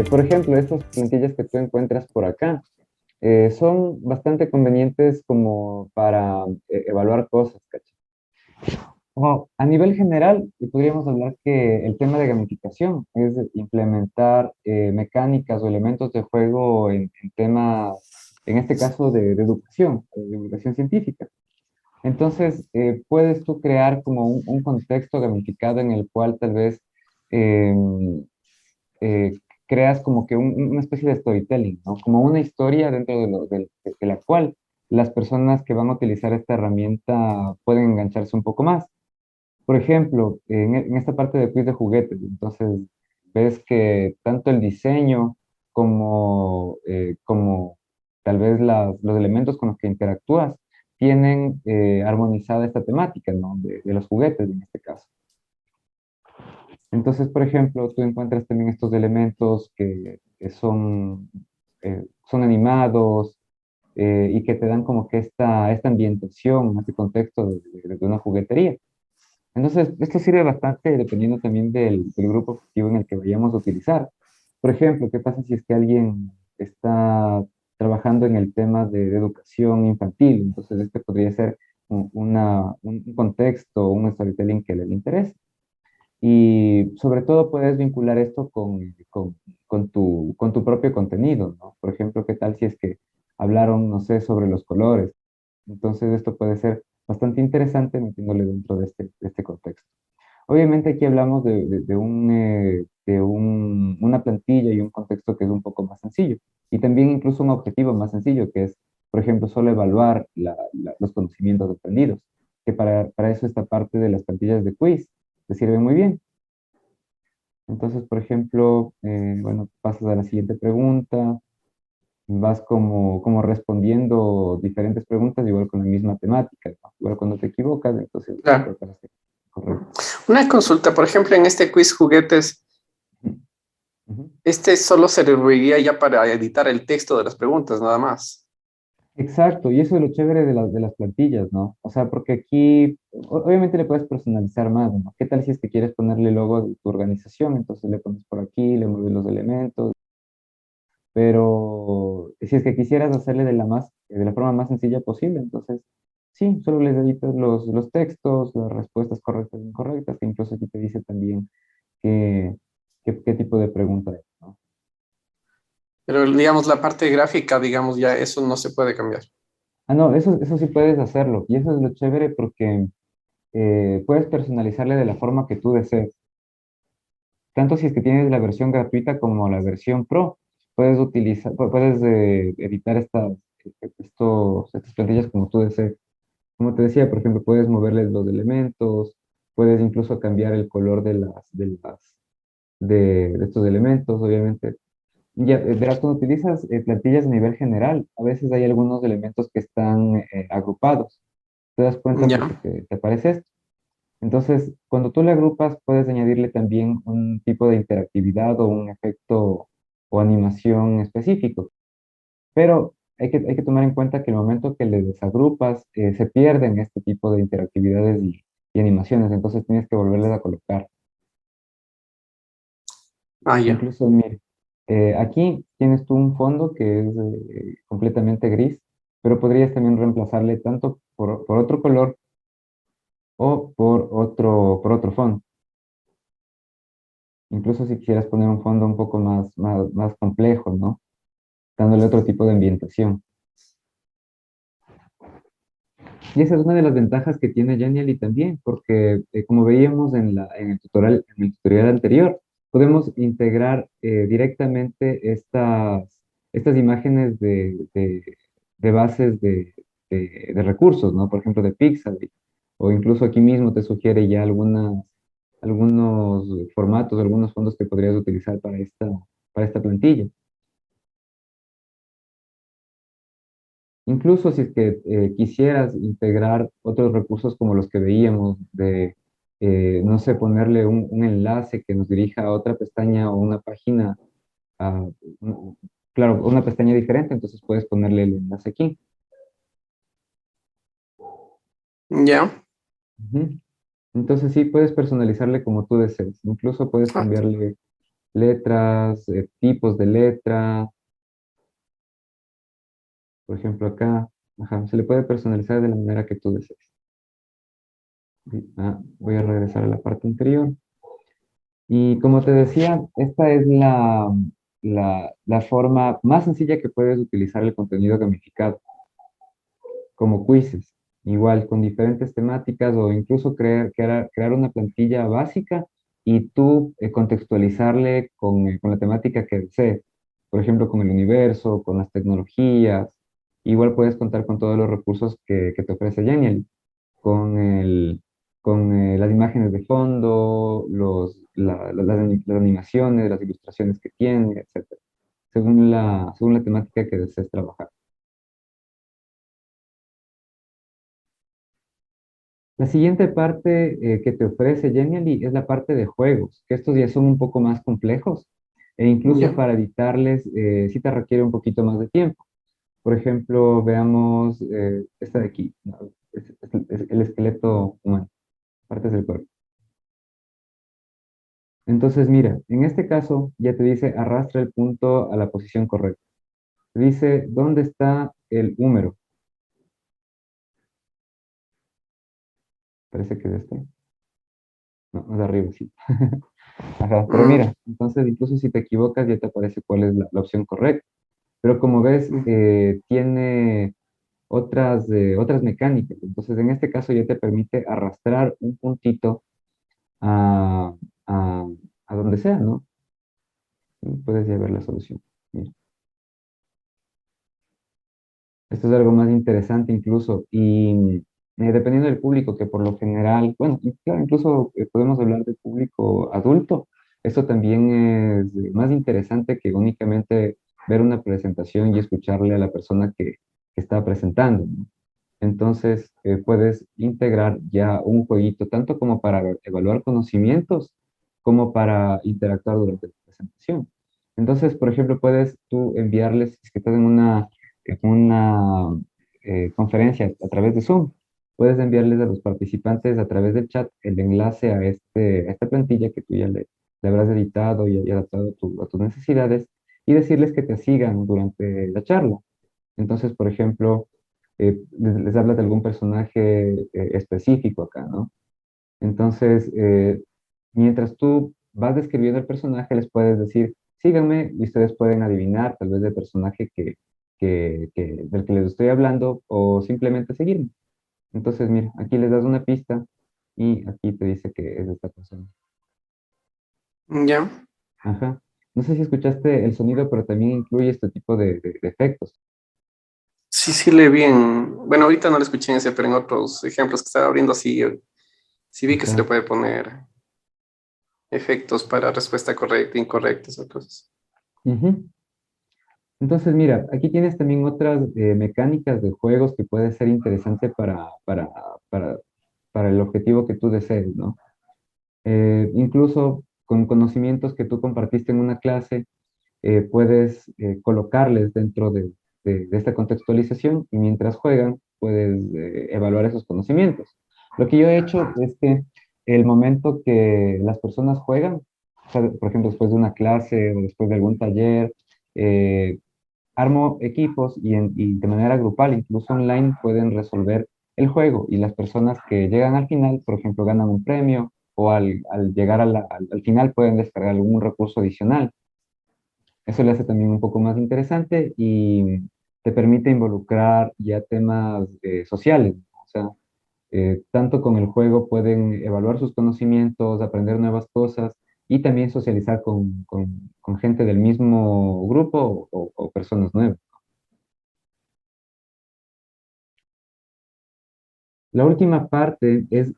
Por ejemplo, estas plantillas que tú encuentras por acá son bastante convenientes como para evaluar cosas, ¿cachai? O a nivel general, podríamos hablar que el tema de gamificación es implementar mecánicas o elementos de juego en temas, en este caso de educación, de divulgación científica. Entonces, puedes tú crear como un contexto gamificado en el cual tal vez em, creas como que una especie de storytelling, ¿no? Como una historia dentro de la cual las personas que van a utilizar esta herramienta pueden engancharse un poco más. Por ejemplo, en esta parte de quiz de juguetes, entonces ves que tanto el diseño como tal vez los elementos con los que interactúas tienen armonizada esta temática, ¿no? De los juguetes en este caso. Entonces, por ejemplo, tú encuentras también estos elementos que son animados y que te dan como que esta ambientación, este contexto de una juguetería. Entonces, esto sirve bastante dependiendo también del grupo objetivo en el que vayamos a utilizar. Por ejemplo, ¿qué pasa si es que alguien está trabajando en el tema de educación infantil? Entonces, este podría ser un contexto, un storytelling que le interese. Y sobre todo puedes vincular esto con tu propio contenido, ¿no? Por ejemplo, ¿qué tal si es que hablaron, no sé, sobre los colores? Entonces esto puede ser bastante interesante metiéndole dentro de este contexto. Obviamente aquí hablamos una plantilla y un contexto que es un poco más sencillo. Y también incluso un objetivo más sencillo, que es, por ejemplo, solo evaluar los conocimientos aprendidos, que para eso esta parte de las plantillas de quiz te sirve muy bien. Entonces, por ejemplo, bueno, pasas a la siguiente pregunta, vas como respondiendo diferentes preguntas, igual con la misma temática, ¿no? Igual cuando te equivocas, entonces Claro. preparaste correcto. Una consulta, por ejemplo, en este quiz juguetes, Ujú, ujú. este solo serviría ya para editar el texto de las preguntas, nada más. Exacto, y eso es lo chévere de las plantillas, ¿no? O sea, porque aquí obviamente le puedes personalizar más, ¿no? ¿Qué tal si es que quieres ponerle logo de tu organización? Entonces le pones por aquí, le mueves los elementos, pero si es que quisieras hacerle de la forma más sencilla posible, entonces sí, solo les editas los textos, las respuestas correctas e incorrectas, que incluso aquí te dice también qué, qué tipo de pregunta es, ¿no? Pero digamos, la parte gráfica, digamos, ya eso no se puede cambiar. Ah, no, eso sí puedes hacerlo, y eso es lo chévere porque puedes personalizarle de la forma que tú desees. Tanto si es que tienes la versión gratuita como la versión Pro, puedes editar estas plantillas como tú desees. Como te decía, por ejemplo, puedes moverles los elementos, puedes incluso cambiar el color de estos elementos, obviamente. Ya, verás, cuando utilizas plantillas a nivel general, a veces hay algunos elementos que están agrupados. Te das cuenta porque Ya. te aparece esto. Entonces, cuando tú le agrupas, puedes añadirle también un tipo de interactividad o un efecto o animación específico. Pero hay que tomar en cuenta que el momento que le desagrupas, se pierden este tipo de interactividades y animaciones, entonces tienes que volverles a colocar. Ah, ya. Incluso, mire, aquí tienes tú un fondo que es completamente gris, pero podrías también reemplazarle tanto por otro color o por otro fondo. Incluso si quisieras poner un fondo un poco más complejo, ¿no? Dándole otro tipo de ambientación. Y esa es una de las ventajas que tiene Genially también, porque como veíamos en el tutorial anterior, podemos integrar directamente estas imágenes de bases de recursos, ¿no? Por ejemplo, de Pixabay, o incluso aquí mismo te sugiere ya algunos formatos, algunos fondos que podrías utilizar para esta plantilla. Incluso si es que quisieras integrar otros recursos como los que veíamos no sé, ponerle un enlace que nos dirija a otra pestaña o una página, a, un- claro, una pestaña diferente, entonces puedes ponerle el enlace aquí. Ya. Ujú. Entonces sí, puedes personalizarle como tú desees. Incluso puedes Ah, cambiarle. letras, tipos de letra, por ejemplo acá, ajá, se le puede personalizar de la manera que tú desees. Voy a regresar a la parte anterior. Y como te decía, esta es la forma más sencilla que puedes utilizar el contenido gamificado, como quizzes, igual con diferentes temáticas o incluso crear una plantilla básica y tú contextualizarle con la temática que desees. Por ejemplo, con el universo, con las tecnologías. Igual puedes contar con todos los recursos que te ofrece Genial, con las imágenes de fondo, las animaciones, las ilustraciones que tiene, etcétera, según la temática que desees trabajar. La siguiente parte que te ofrece Genially es la parte de juegos, que estos ya son un poco más complejos e incluso Ya. para editarles sí te requiere un poquito más de tiempo. Por ejemplo, veamos esta de aquí, ¿no? Es el esqueleto humano, partes del cuerpo. Entonces, mira, en este caso ya te dice arrastra el punto a la posición correcta. Te dice dónde está el húmero. Parece que es este. No, es de arriba, sí. Ajá, pero Mm, mira, entonces incluso si te equivocas ya te aparece cuál es la opción correcta. Pero como ves, tiene otras mecánicas. Entonces, en este caso ya te permite arrastrar un puntito a, a, a donde sea, ¿no? Y puedes ya ver la solución. Mira. Esto es algo más interesante incluso. Y dependiendo del público, que por lo general, bueno, y claro, incluso podemos hablar de público adulto, esto también es más interesante que únicamente ver una presentación y escucharle a la persona que está presentando, ¿no? Entonces, puedes integrar ya un jueguito, tanto como para evaluar conocimientos, como para interactuar durante la presentación. Entonces, por ejemplo, puedes tú enviarles, si es que estás en una conferencia a través de Zoom, puedes enviarles a los participantes a través del chat el enlace a esta plantilla que tú ya le habrás editado y adaptado a tus necesidades y decirles que te sigan durante la charla. Entonces, por ejemplo, les hablas de algún personaje específico acá, ¿no? Entonces, mientras tú vas describiendo el personaje, les puedes decir, síganme, y ustedes pueden adivinar tal vez el personaje del que les estoy hablando o simplemente seguirme. Entonces, mira, aquí les das una pista y aquí te dice que es de esta persona. ya. Ajá. No sé si escuchaste el sonido, pero también incluye este tipo de efectos. Sí, sí le vi en, bueno, ahorita no lo escuché en ese, pero en otros ejemplos que estaba abriendo, sí, sí vi que se le Ajá. puede poner efectos para respuesta correcta, incorrecta, esas cosas. Ujú. Entonces, mira, aquí tienes también otras mecánicas de juegos que puede ser interesante para, para el objetivo que tú desees, ¿no? Incluso con conocimientos que tú compartiste en una clase, puedes colocarles dentro de esta contextualización y mientras juegan, puedes evaluar esos conocimientos. Lo que yo he hecho es que el momento que las personas juegan, o sea, por ejemplo, después de una clase o después de algún taller, eh, armo equipos y de manera grupal, incluso online, pueden resolver el juego y las personas que llegan al final, por ejemplo, ganan un premio o al llegar al final pueden descargar algún recurso adicional. Eso le hace también un poco más interesante y te permite involucrar ya temas sociales, ¿no? O sea, tanto con el juego pueden evaluar sus conocimientos, aprender nuevas cosas y también socializar con gente del mismo grupo o personas nuevas. La última parte es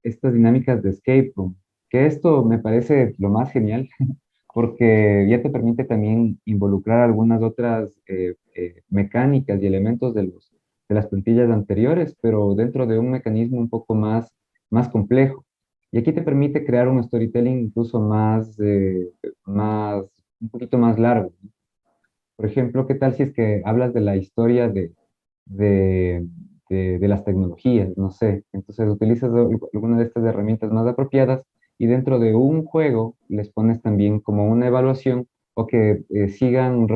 estas dinámicas de escape room, que esto me parece lo más genial porque ya te permite también involucrar algunas otras mecánicas y elementos de las plantillas anteriores, pero dentro de un mecanismo un poco más complejo. Y aquí te permite crear un storytelling incluso un poquito más largo, ¿no? Por ejemplo, ¿qué tal si es que hablas de la historia de, de las tecnologías? No sé. Entonces utilizas alguna de estas herramientas más apropiadas y dentro de un juego les pones también como una evaluación o que sigan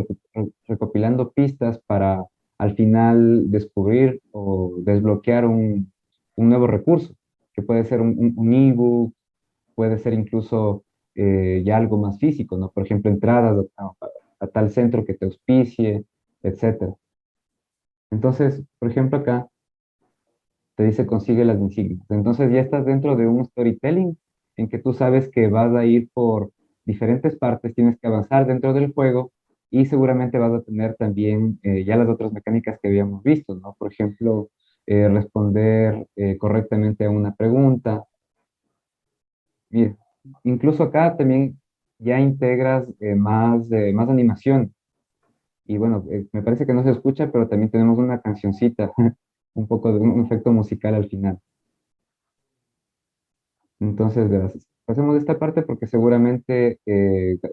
recopilando pistas para al final descubrir o desbloquear un nuevo recurso, que puede ser un ebook, puede ser incluso ya algo más físico, ¿no? Por ejemplo, entradas a tal centro que te auspicie, etcétera. Entonces, por ejemplo, acá te dice consigue las insignias. Entonces ya estás dentro de un storytelling en que tú sabes que vas a ir por diferentes partes, tienes que avanzar dentro del juego y seguramente vas a tener también ya las otras mecánicas que habíamos visto, ¿no? Por ejemplo, responder correctamente a una pregunta. Mira, incluso acá también ya integras más animación. Y bueno, me parece que no se escucha, pero también tenemos una cancioncita, un poco de un efecto musical al final. Entonces, verás, pasemos de esta parte porque seguramente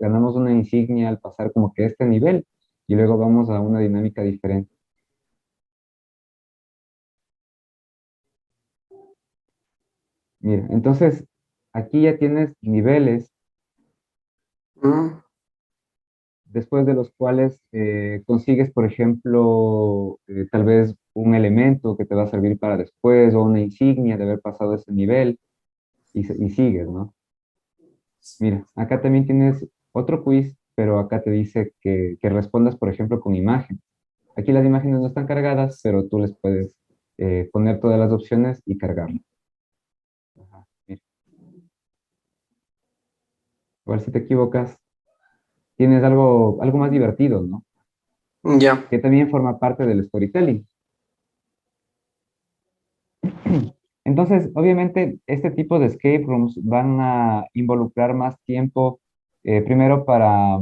ganamos una insignia al pasar como que este nivel y luego vamos a una dinámica diferente. Mira, entonces aquí ya tienes niveles Mm, después de los cuales consigues, por ejemplo, tal vez un elemento que te va a servir para después o una insignia de haber pasado ese nivel y sigues, ¿no? Mira, acá también tienes otro quiz, pero acá te dice que respondas, por ejemplo, con imagen. Aquí las imágenes no están cargadas, pero tú les puedes poner todas las opciones y cargarlo. Ajá, mira. Igual si te equivocas, tienes algo más divertido, ¿no? ya, Que también forma parte del storytelling. Entonces, obviamente, este tipo de escape rooms van a involucrar más tiempo, primero para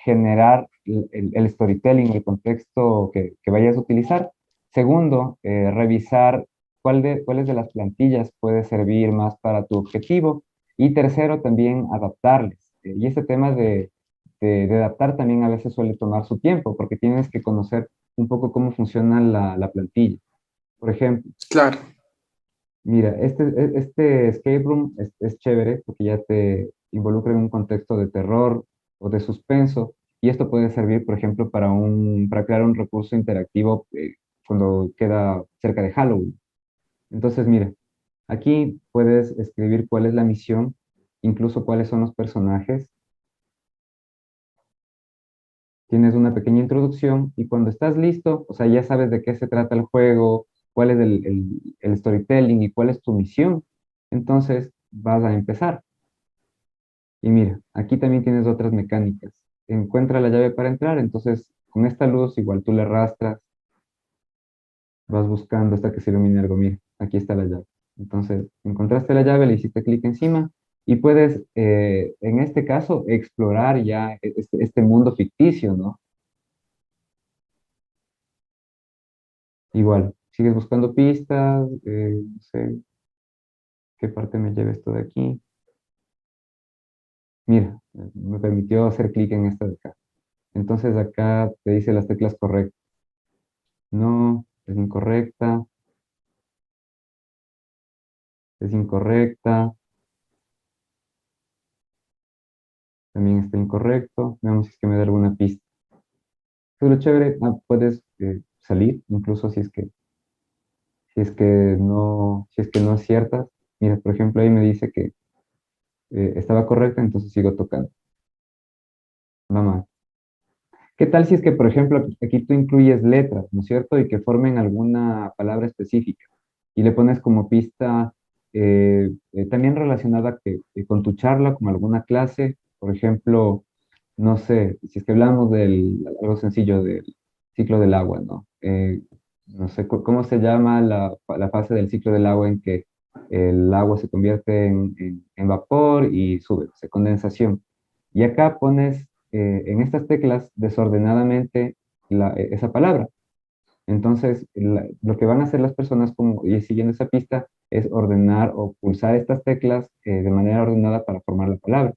generar el storytelling, el contexto que vayas a utilizar. Segundo, revisar cuáles de las plantillas puede servir más para tu objetivo. Y tercero, también adaptarles. Y este tema de adaptar también a veces suele tomar su tiempo, porque tienes que conocer un poco cómo funciona la plantilla. Por ejemplo, claro. mira, este escape room es chévere porque ya te involucra en un contexto de terror o de suspenso y esto puede servir, por ejemplo, para crear un recurso interactivo cuando queda cerca de Halloween. Entonces, mira, aquí puedes escribir cuál es la misión, incluso cuáles son los personajes. Tienes una pequeña introducción y cuando estás listo, o sea, ya sabes de qué se trata el juego, cuál es el storytelling y cuál es tu misión, entonces vas a empezar. Y mira, aquí también tienes otras mecánicas. Encuentra la llave para entrar, entonces con esta luz igual tú le arrastras, vas buscando hasta que se ilumine algo. Mira, aquí está la llave. Entonces, encontraste la llave, le hiciste clic encima y puedes, en este caso, explorar ya este mundo ficticio, ¿no? Igual, sigues buscando pistas, no sé qué parte me lleva esto de aquí. Mira, me permitió hacer clic en esta de acá. Entonces acá te dice las teclas correctas. No, es incorrecta, es incorrecta, también está incorrecto. Veamos si es que me da alguna pista. Pero chévere, puedes salir, incluso si es que no aciertas. Mira, por ejemplo, ahí me dice que estaba correcta, entonces sigo tocando. Mamá. ¿Qué tal si es que, por ejemplo, aquí tú incluyes letras, ¿no es cierto? Y que formen alguna palabra específica y le pones como pista también relacionada con tu charla, como alguna clase, por ejemplo, no sé, si es que hablamos del algo sencillo del ciclo del agua, ¿no? No sé cómo se llama la fase del ciclo del agua en que el agua se convierte en vapor y sube, o sea, condensación. Y acá pones en estas teclas desordenadamente esa palabra. Entonces, lo que van a hacer las personas como, y siguiendo esa pista es ordenar o pulsar estas teclas de manera ordenada para formar la palabra.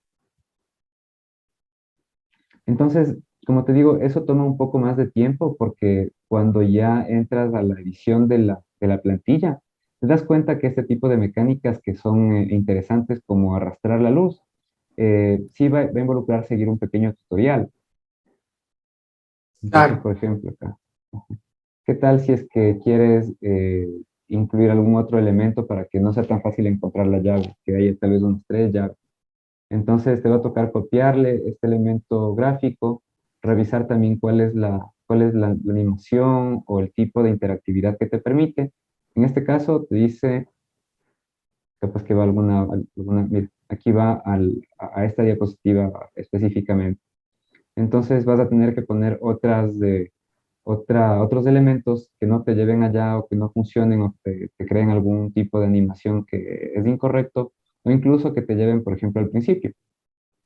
Entonces, como te digo, eso toma un poco más de tiempo porque cuando ya entras a la edición de la plantilla, te das cuenta que este tipo de mecánicas que son interesantes como arrastrar la luz, sí va a involucrar seguir un pequeño tutorial. Entonces, Claro. por ejemplo, acá. ¿Qué tal si es que quieres incluir algún otro elemento para que no sea tan fácil encontrar la llave, que haya tal vez unas tres llaves? Entonces te va a tocar copiarle este elemento gráfico, revisar también cuál es la animación o el tipo de interactividad que te permite. En este caso te dice, capaz que va mira, aquí va a esta diapositiva específicamente. Entonces vas a tener que poner otros elementos que no te lleven allá o que no funcionen o que te creen algún tipo de animación que es incorrecto o incluso que te lleven, por ejemplo, al principio,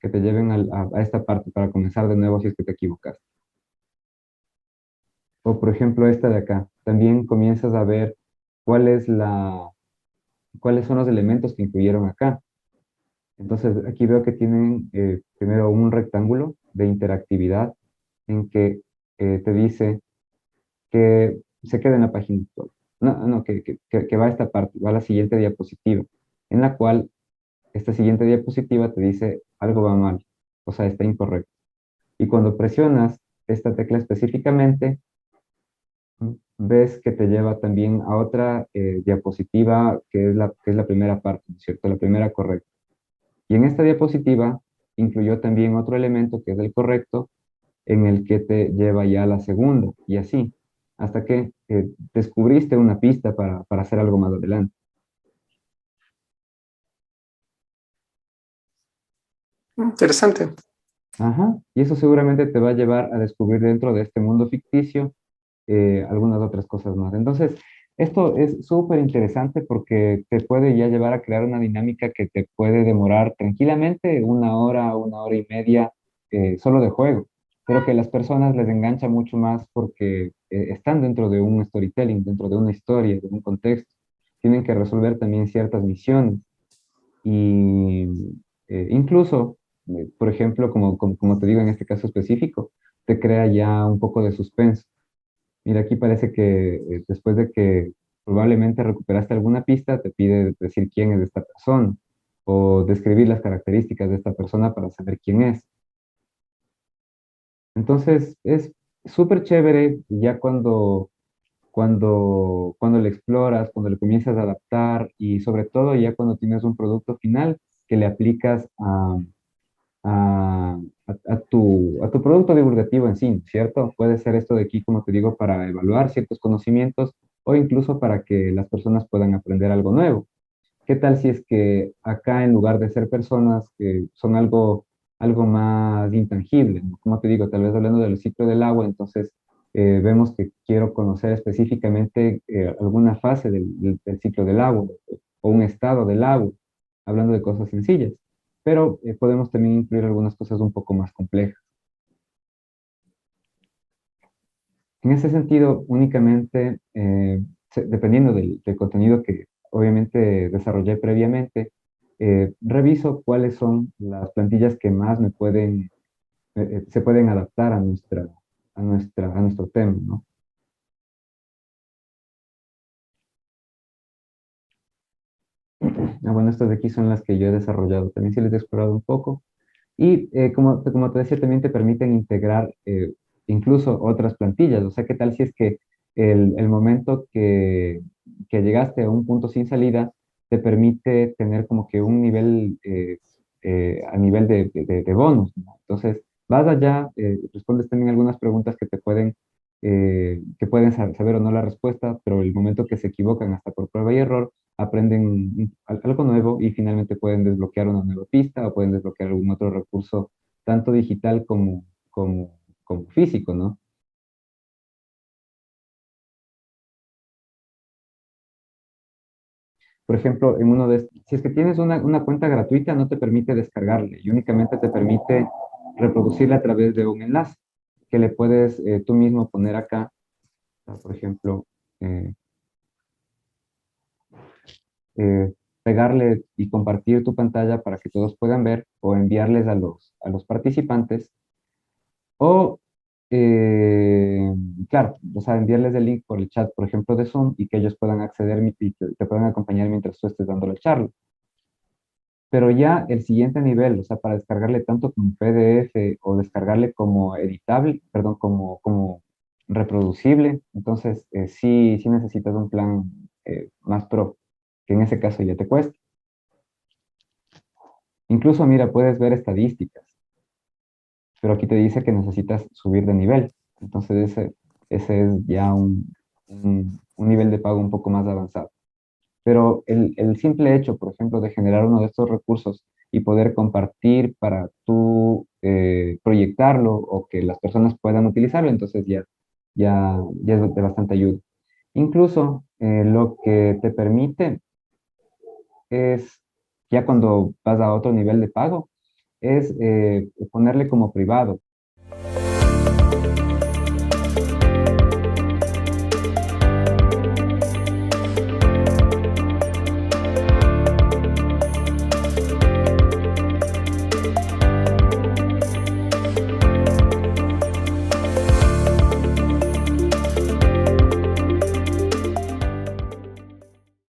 que te lleven a esta parte para comenzar de nuevo si es que te equivocaste. O por ejemplo esta de acá, también comienzas a ver cuál es cuáles son los elementos que incluyeron acá. Entonces aquí veo que tienen primero un rectángulo de interactividad en que te dice que se queda en la página actual. No, no, que va a esta parte, va a la siguiente diapositiva, en la cual esta siguiente diapositiva te dice algo va mal, o sea, está incorrecto. Y cuando presionas esta tecla específicamente, ves que te lleva también a otra diapositiva que es la primera parte, ¿no es cierto? La primera correcta. Y en esta diapositiva incluyó también otro elemento que es el correcto, en el que te lleva ya a la segunda, y así, hasta que descubriste una pista para hacer algo más adelante. Interesante. Ajá, y eso seguramente te va a llevar a descubrir dentro de este mundo ficticio algunas otras cosas más. Entonces, esto es súper interesante porque te puede ya llevar a crear una dinámica que te puede demorar tranquilamente una hora y media solo de juego, pero que a las personas les engancha mucho más porque están dentro de un storytelling, dentro de una historia, de un contexto. Tienen que resolver también ciertas misiones y incluso, por ejemplo, como te digo en este caso específico, te crea ya un poco de suspenso. Mira, aquí parece que después de que probablemente recuperaste alguna pista, te pide decir quién es esta persona o describir las características de esta persona para saber quién es. Entonces, es súper chévere ya cuando le exploras, cuando le comienzas a adaptar y sobre todo ya cuando tienes un producto final que le aplicas a, a tu producto divulgativo en sí, ¿cierto? Puede ser esto de aquí, como te digo, para evaluar ciertos conocimientos o incluso para que las personas puedan aprender algo nuevo. ¿Qué tal si es que acá en lugar de ser personas que son algo más intangible, ¿no? Como te digo, tal vez hablando del ciclo del agua, entonces vemos que quiero conocer específicamente alguna fase del ciclo del agua o un estado del agua, hablando de cosas sencillas, pero podemos también incluir algunas cosas un poco más complejas. En ese sentido, únicamente, dependiendo del contenido que obviamente desarrollé previamente, reviso cuáles son las plantillas que más se pueden adaptar a nuestro tema, ¿no? Bueno, estas de aquí son las que yo he desarrollado. También sí les he explorado un poco. Y como te decía, también te permiten integrar incluso otras plantillas. O sea, ¿qué tal si es que el momento que llegaste a un punto sin salida te permite tener como que un nivel a nivel de bonus, ¿no? Entonces, vas allá, respondes también algunas preguntas que pueden saber o no la respuesta, pero el momento que se equivocan hasta por prueba y error, aprenden algo nuevo y finalmente pueden desbloquear una nueva pista o pueden desbloquear algún otro recurso, tanto digital como físico, ¿no? Por ejemplo, si es que tienes una cuenta gratuita, no te permite descargarle y únicamente te permite reproducirla a través de un enlace que le puedes tú mismo poner acá. Por ejemplo, eh, pegarle y compartir tu pantalla para que todos puedan ver o enviarles a los participantes. O eh, claro, o sea, enviarles el link por el chat, por ejemplo, de Zoom y que ellos puedan acceder y te puedan acompañar mientras tú estés dando la charla. Pero ya el siguiente nivel, o sea, para descargarle tanto como PDF o descargarle como editable, perdón, como reproducible, entonces sí necesitas un plan más pro, que en ese caso ya te cuesta. Incluso, mira, puedes ver estadísticas, pero aquí te dice que necesitas subir de nivel. Entonces ese es ya un nivel de pago un poco más avanzado. Pero el simple hecho, por ejemplo, de generar uno de estos recursos y poder compartir para tú proyectarlo o que las personas puedan utilizarlo, entonces ya es de bastante ayuda. Incluso lo que te permite es, ya cuando vas a otro nivel de pago, es ponerle como privado.